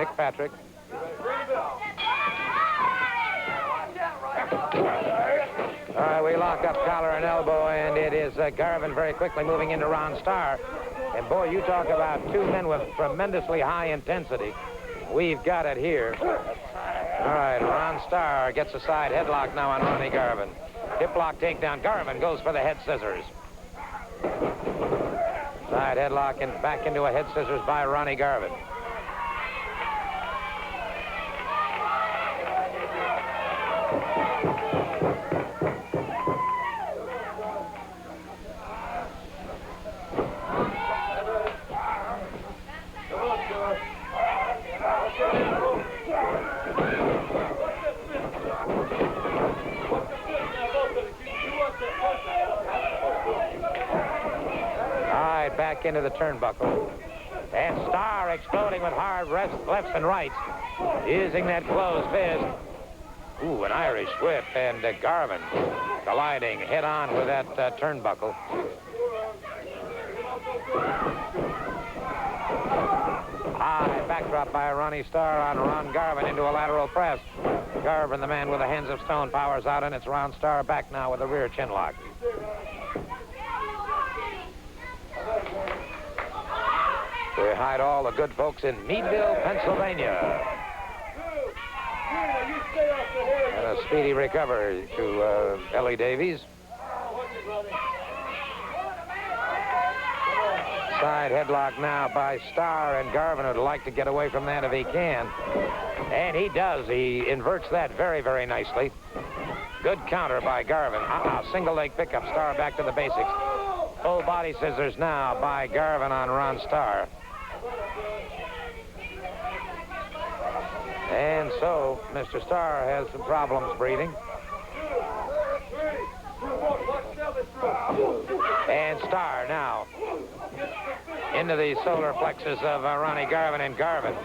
Nick Patrick. All right, we lock up collar and elbow, and it is Garvin very quickly moving into Ron Starr. And boy, you talk about two men with tremendously high intensity. We've got it here. All right, Ron Starr gets a side headlock now on Ronnie Garvin. Hip lock takedown. Garvin goes for the head scissors. Side headlock and back into a head scissors by Ronnie Garvin. Back into the turnbuckle. And Starr exploding with hard lefts and rights, using that closed fist. Ooh, an Irish whip, and Garvin colliding head-on with that turnbuckle. High backdrop by Ronnie Starr on Ron Garvin into a lateral press. Garvin, the man with the hands of stone, powers out, and it's Ron Starr back now with a rear chin lock. We hide all the good folks in Meadville, Pennsylvania. And a speedy recovery to Ellie Davies. Side headlock now by Starr, and Garvin would like to get away from that if he can. And he does. He inverts that very, very nicely. Good counter by Garvin. Single leg pickup. Starr back to the basics. Full body scissors now by Garvin on Ron Starr. And so, Mr. Starr has some problems breathing. And Starr now into the solar plexus of Ronnie Garvin, and Garvin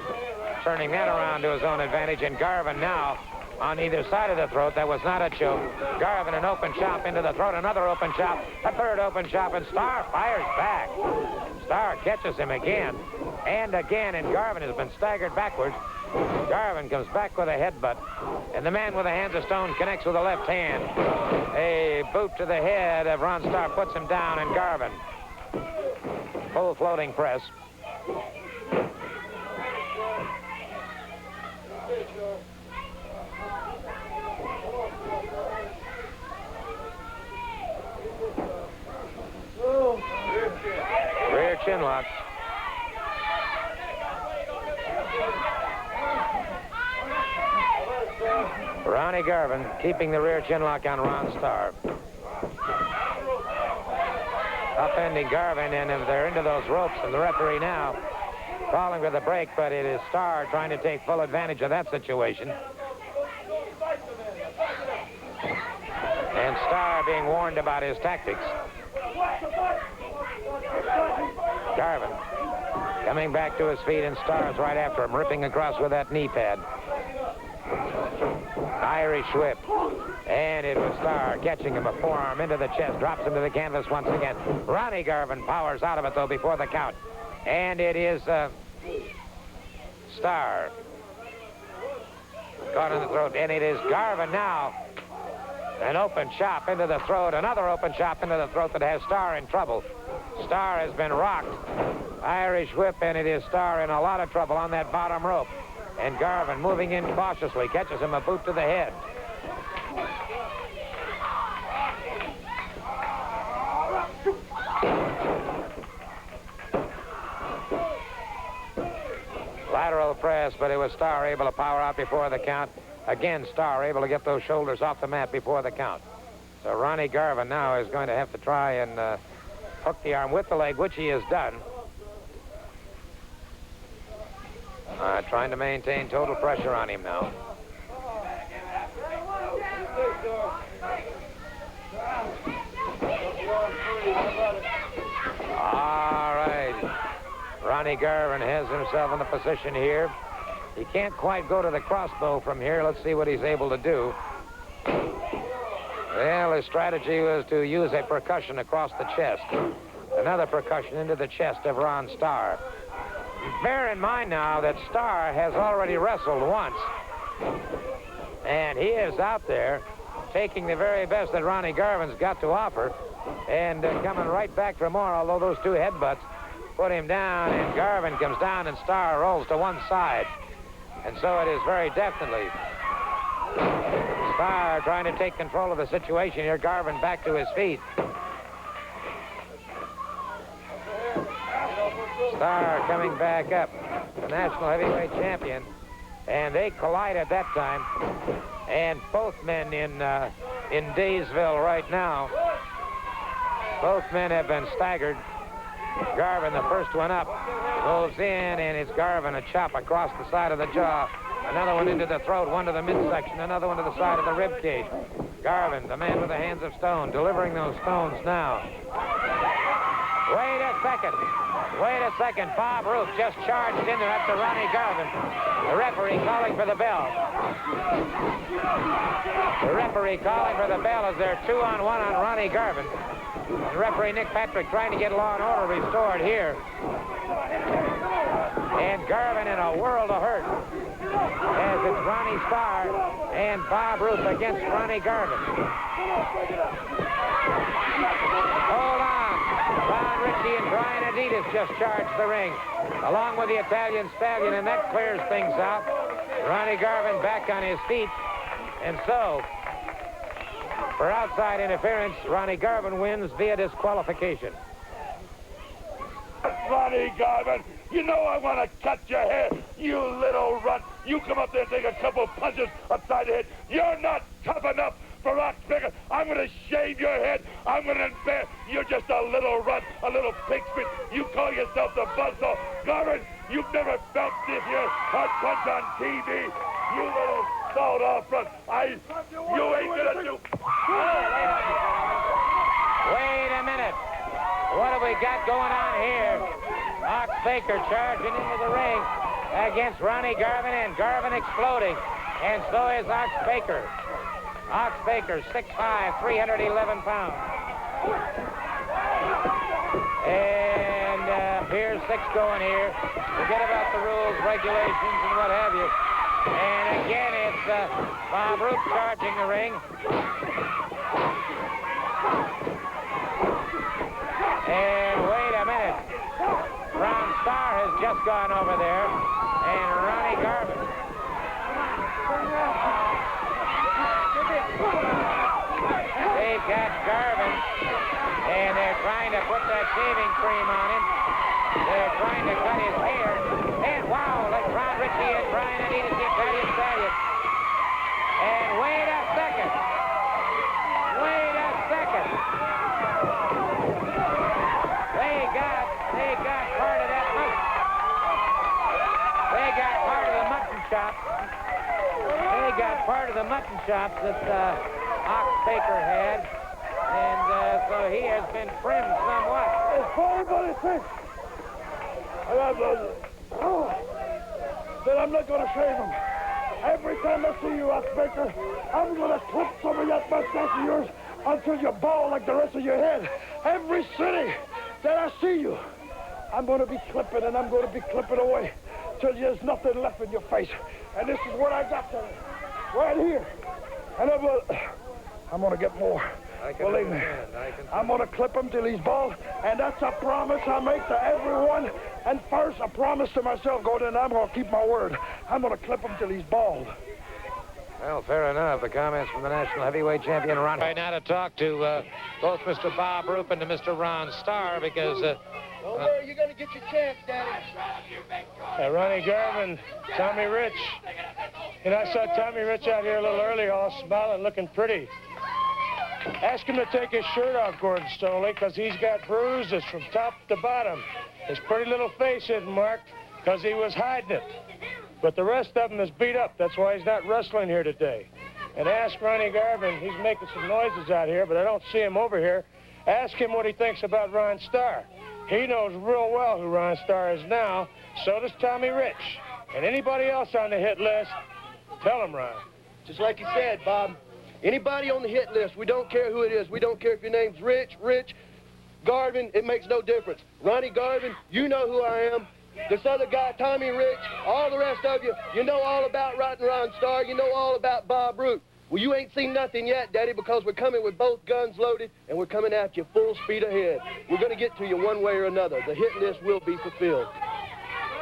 turning that around to his own advantage. And Garvin now on either side of the throat. That was not a choke. Garvin, an open chop into the throat, another open chop, a third open chop, and Starr fires back. Starr catches him again and again, and Garvin has been staggered backwards. Garvin comes back with a headbutt, and the man with the hands of stone connects with the left hand. A boot to the head of Ron Starr puts him down, and Garvin, full floating press. Rear chin lock. Ronnie Garvin keeping the rear chin lock on Ron Starr. Upending Garvin, and they're into those ropes, and the referee now calling for the break, but it is Starr trying to take full advantage of that situation. And Starr being warned about his tactics. Garvin coming back to his feet, and Starr's right after him, ripping across with that knee pad. Irish whip, and it was Starr catching him, a forearm into the chest, drops him to the canvas once again. Ronnie Garvin powers out of it, though, before the count. And it is Starr caught in the throat, and it is Garvin now. An open chop into the throat, another open chop into the throat that has Starr in trouble. Starr has been rocked. Irish whip, and it is Starr in a lot of trouble on that bottom rope. And Garvin moving in cautiously, catches him a boot to the head. Lateral press, but it was Starr able to power out before the count. Again, Starr able to get those shoulders off the mat before the count. So Ronnie Garvin now is going to have to try and hook the arm with the leg, which he has done. Trying to maintain total pressure on him now. All right. Ronnie Garvin has himself in the position here. He can't quite go to the crossbow from here. Let's see what he's able to do. Well, his strategy was to use a percussion across the chest. Another percussion into the chest of Ron Starr. Bear in mind now that Starr has already wrestled once. And he is out there taking the very best that Ronnie Garvin's got to offer and coming right back for more, although those two headbutts put him down, and Garvin comes down and Starr rolls to one side. And so it is very definitely Starr trying to take control of the situation here. Garvin back to his feet. Starr coming back up, the national heavyweight champion. And they collide at that time. And both men in Daysville right now, both men have been staggered. Garvin, the first one up, moves in, and it's Garvin, a chop across the side of the jaw. Another one into the throat, one to the midsection, another one to the side of the rib cage. Garvin, the man with the hands of stone, delivering those stones now. Wait a second. Wait a second. Bob Roop just charged in there after Ronnie Garvin. The referee calling for the bell. The referee calling for the bell as they're 2-on-1 on Ronnie Garvin. And referee Nick Patrick trying to get law and order restored here. And Garvin in a world of hurt as it's Ronnie Starr and Bob Roop against Ronnie Garvin. Hold on. Ron Ritchie and Brian Adidas just charged the ring, along with the Italian Stallion, and that clears things out. Ronnie Garvin back on his feet, and so, for outside interference, Ronnie Garvin wins via disqualification. Ronnie Garvin, you know I want to cut your hair, you little runt. You come up there and take a couple punches upside the head. You're not tough enough for Oxpicker. I'm going to shave your head. I'm going to embarrass. You're just a little runt, a little pig spit. You call yourself the buzzsaw. Garvin, you've never felt this here hard punch on TV. You little sawed-off runt. You ain't going to do... Wait a minute. What have we got going on here? Oxpicker charging into the ring against Ronnie Garvin, and Garvin exploding. And so is Oxpicker. Oxpicker, 6'5", 311 pounds. And here's six going here. Forget about the rules, regulations, and what have you. And again, it's Bob Roop charging the ring. And wait a minute. Ron Starr has just gone over there. And Ronnie Garvin. They've got Garvin, and they're trying to put that shaving cream on him. They're trying to cut his hair. And wow, like Ron Ritchie and Brian Adidas, the Italian Stallion. And wait a second. Wait a second. They got part of that mutton. They got part of the mutton chops. They got part of the mutton chops that Oxpicker had, and so he has been trimmed somewhat. Then I'm not going to shave him. Every time I see you, Oxpicker, I'm going to clip some of that mustache of yours until you bald like the rest of your head. Every city that I see you, I'm going to be clipping, and I'm going to be clipping away till there's nothing left in your face. And this is what I got to right here. And I'm going to get more. Believe me. I'm going to clip him till he's bald, and that's a promise I make to everyone. And first, I promise to myself, Gordon, I'm going to keep my word. I'm going to clip him till he's bald. Well, fair enough. The comments from the national heavyweight champion, Ron. Right now to talk to both Mr. Bob Roop and to Mr. Ron Starr, because... Don't worry, you're going to get your chance, Daddy. Ronnie Garvin, Tommy Rich. You know, I saw Tommy Rich out here a little earlier, all smiling, looking pretty. Ask him to take his shirt off, Gordon Stoley, because he's got bruises from top to bottom. His pretty little face isn't marked because he was hiding it. But the rest of him is beat up. That's why he's not wrestling here today. And ask Ronnie Garvin, he's making some noises out here, but I don't see him over here. Ask him what he thinks about Ron Starr. He knows real well who Ron Starr is now. So does Tommy Rich. And anybody else on the hit list, tell him, Ron. Just like you said, Bob. Anybody on the hit list, we don't care who it is. We don't care if your name's Rich, Garvin, it makes no difference. Ronnie Garvin, you know who I am. this other guy, Tommy Rich, all the rest of you, you know all about Rotten Ron Starr, you know all about Bob Roop. Well, you ain't seen nothing yet, Daddy, because we're coming with both guns loaded, and we're coming at you full speed ahead. We're going to get to you one way or another. The hit list will be fulfilled.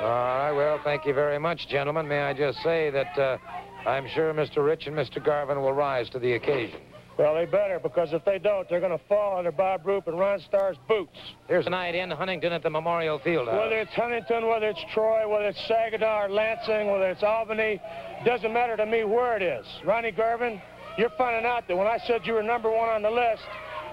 All right, well, thank you very much, gentlemen. May I just say that I'm sure Mr. Rich and Mr. Garvin will rise to the occasion. Well, they better, because if they don't, they're going to fall under Bob Roop and Ron Starr's boots. Here's a night in Huntington at the Memorial Field House. Whether it's Huntington, whether it's Troy, whether it's Saginaw or Lansing, whether it's Albany, doesn't matter to me where it is. Ronnie Garvin, you're finding out that when I said you were #1 on the list,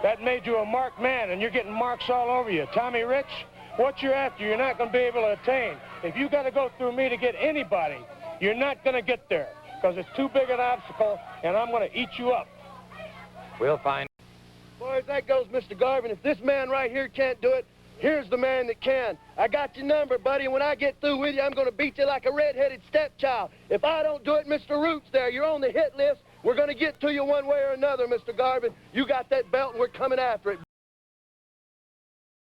that made you a marked man, and you're getting marks all over you. Tommy Rich, what you're after, you're not going to be able to attain. If you got to go through me to get anybody, you're not going to get there, because it's too big an obstacle, and I'm going to eat you up. We'll find. Boys, that goes Mr. Garvin. If this man right here can't do it, here's the man that can. I got your number, buddy, and when I get through with you, I'm going to beat you like a red-headed stepchild. If I don't do it, Mr. Roop's there. You're on the hit list. We're going to get to you one way or another, Mr. Garvin. You got that belt, and we're coming after it.